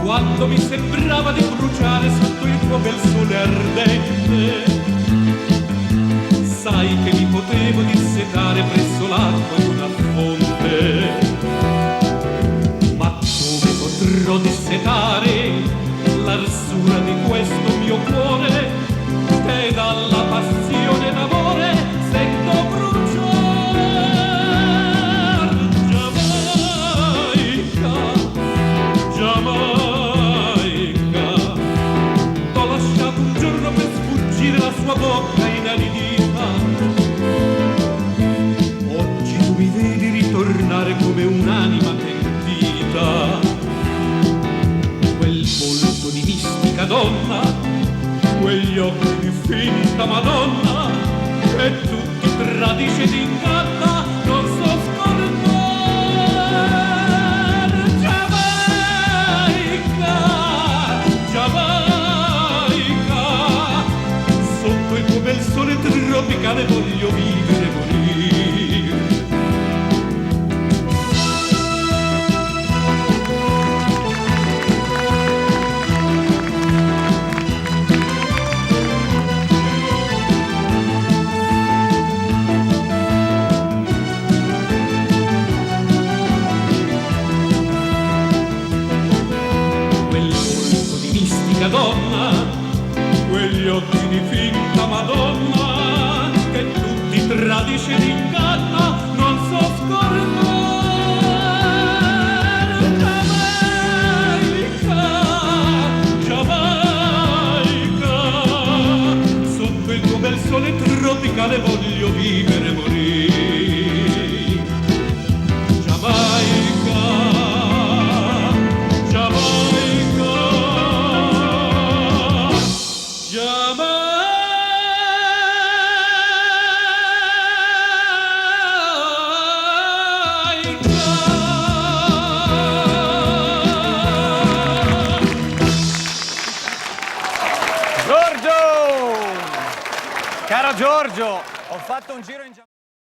Quando mi sembrava di bruciare sotto il tuo bel sole ardente, sai che mi potevo dissetare presso l'acqua di una fonte. Ma come potrò dissetare l'arsura di questo mio cuore che dalla passione d'amore sento bruciare? Giamaica, Giamaica, t'ho lasciato un giorno per sfuggire la sua bocca inaridita. Oggi tu mi vedi ritornare come un'anima pentita. Quel volto di mistica donna, quegli occhi di finta Madonna, che tutti tradisce ed inganna, non so scordare. Giamaica, Giamaica, sotto il tuo bel sole tropicale voglio vivere e morire. Donna, quegli occhi di finta Madonna, che tutti tradisce ed inganna, non so scordare. Giamaica, Giamaica, sotto il tuo bel sole tropicale voglio vivere e morire. Giamaica, Giamaica, Giorgio! Caro Giorgio, ho fatto un giro in Giappone.